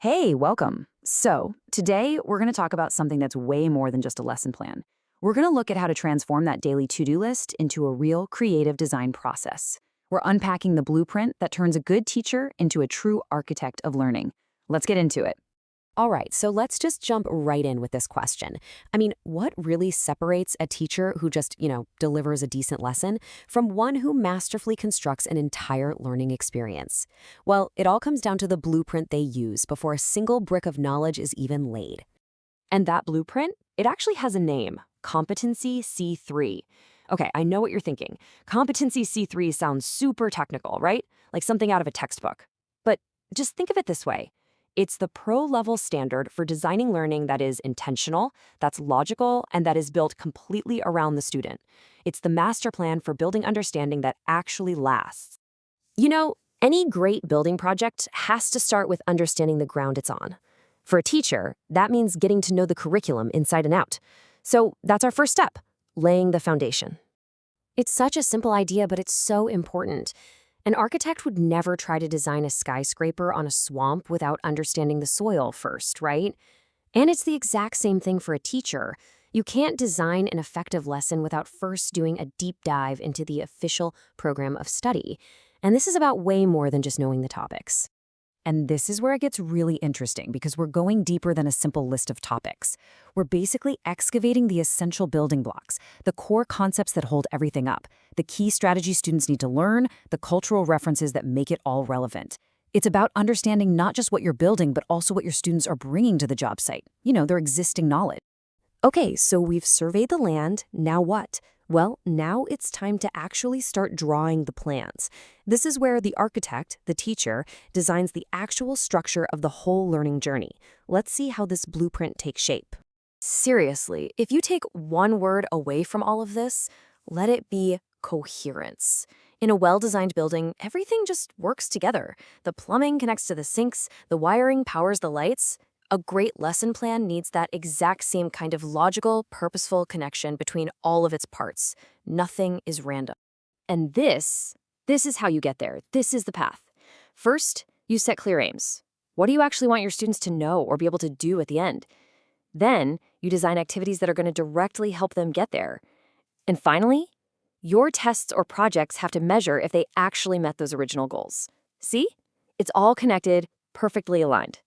Hey, welcome. So, today we're going to talk about something that's way more than just a lesson plan. We're going to look at how to transform that daily to-do list into a real creative design process. We're unpacking the blueprint that turns a good teacher into a true architect of learning. Let's get into it. All right, so let's just jump right in with this question. What really separates a teacher who just, delivers a decent lesson from one who masterfully constructs an entire learning experience? Well, it all comes down to the blueprint they use before a single brick of knowledge is even laid. And that blueprint, it actually has a name, Competency C3. Okay, I know what you're thinking. Competency C3 sounds super technical, right? Like something out of a textbook. But just think of it this way. It's the pro-level standard for designing learning that is intentional, that's logical, and that is built completely around the student. It's the master plan for building understanding that actually lasts. Any great building project has to start with understanding the ground it's on. For a teacher, that means getting to know the curriculum inside and out. So that's our first step, laying the foundation. It's such a simple idea, but it's so important. An architect would never try to design a skyscraper on a swamp without understanding the soil first, right? And it's the exact same thing for a teacher. You can't design an effective lesson without first doing a deep dive into the official program of study. And this is about way more than just knowing the topics. And this is where it gets really interesting because we're going deeper than a simple list of topics. We're basically excavating the essential building blocks, the core concepts that hold everything up, the key strategies students need to learn, the cultural references that make it all relevant. It's about understanding not just what you're building, but also what your students are bringing to the job site, their existing knowledge. Okay, so we've surveyed the land, now what? Well, now it's time to actually start drawing the plans. This is where the architect, the teacher, designs the actual structure of the whole learning journey. Let's see how this blueprint takes shape. Seriously, if you take one word away from all of this, let it be coherence. In a well-designed building, everything just works together. The plumbing connects to the sinks, the wiring powers the lights. A great lesson plan needs that exact same kind of logical, purposeful connection between all of its parts. Nothing is random. And this is how you get there. This is the path. First, you set clear aims. What do you actually want your students to know or be able to do at the end? Then, you design activities that are going to directly help them get there. And finally, your tests or projects have to measure if they actually met those original goals. See? It's all connected, perfectly aligned.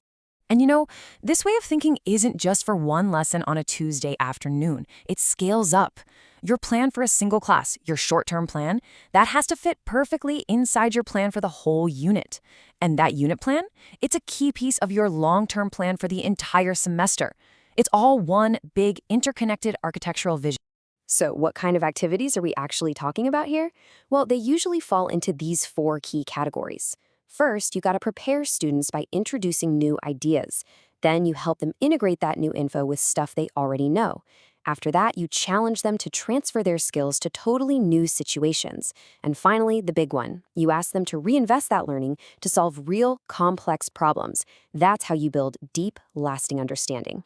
And this way of thinking isn't just for one lesson on a Tuesday afternoon. It scales up. Your plan for a single class, your short-term plan, that has to fit perfectly inside your plan for the whole unit. And that unit plan, it's a key piece of your long-term plan for the entire semester. It's all one big interconnected architectural vision. So what kind of activities are we actually talking about here? Well, they usually fall into these 4 key categories. First, you got to prepare students by introducing new ideas. Then you help them integrate that new info with stuff they already know. After that, you challenge them to transfer their skills to totally new situations. And finally, the big one, you ask them to reinvest that learning to solve real, complex problems. That's how you build deep, lasting understanding.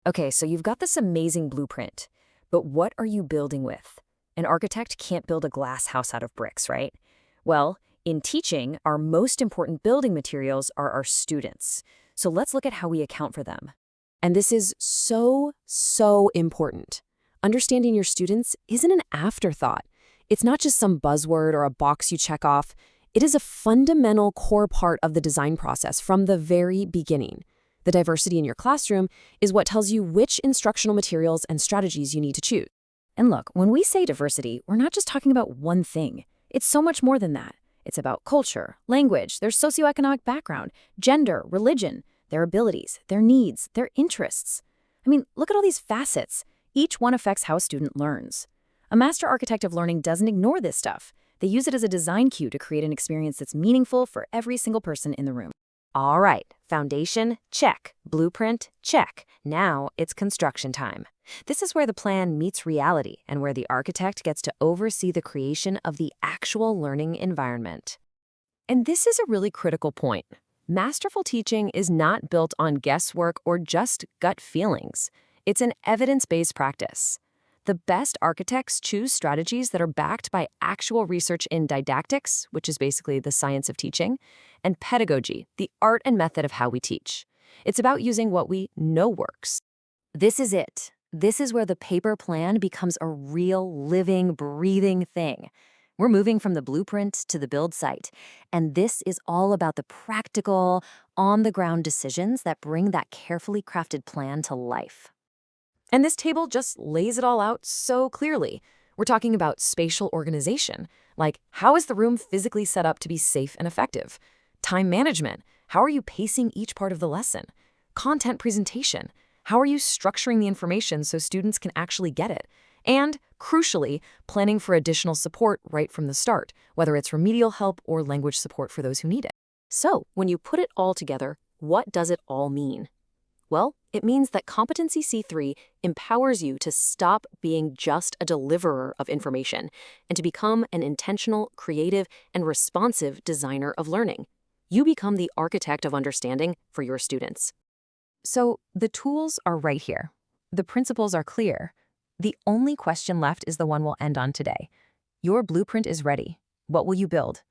Okay, so you've got this amazing blueprint. But what are you building with? An architect can't build a glass house out of bricks, right? Well, in teaching, our most important building materials are our students. So let's look at how we account for them. And this is so important. Understanding your students isn't an afterthought. It's not just some buzzword or a box you check off. It is a fundamental core part of the design process from the very beginning. The diversity in your classroom is what tells you which instructional materials and strategies you need to choose. And look, when we say diversity, we're not just talking about one thing. It's so much more than that. It's about culture, language, their socioeconomic background, gender, religion, their abilities, their needs, their interests. Look at all these facets. Each one affects how a student learns. A master architect of learning doesn't ignore this stuff. They use it as a design cue to create an experience that's meaningful for every single person in the room. All right, foundation, check. Blueprint, check. Now it's construction time. This is where the plan meets reality and where the architect gets to oversee the creation of the actual learning environment. And this is a really critical point. Masterful teaching is not built on guesswork or just gut feelings. It's an evidence-based practice. The best architects choose strategies that are backed by actual research in didactics, which is basically the science of teaching, and pedagogy, the art and method of how we teach. It's about using what we know works. This is it. This is where the paper plan becomes a real, living, breathing thing. We're moving from the blueprint to the build site, and this is all about the practical, on-the-ground decisions that bring that carefully crafted plan to life. And this table just lays it all out so clearly. We're talking about spatial organization, like how is the room physically set up to be safe and effective? Time management, how are you pacing each part of the lesson? Content presentation, how are you structuring the information so students can actually get it? And, crucially, planning for additional support right from the start, whether it's remedial help or language support for those who need it. So, when you put it all together, what does it all mean? Well, it means that Competency C3 empowers you to stop being just a deliverer of information and to become an intentional, creative, and responsive designer of learning. You become the architect of understanding for your students. So, the tools are right here. The principles are clear. The only question left is the one we'll end on today. Your blueprint is ready. What will you build?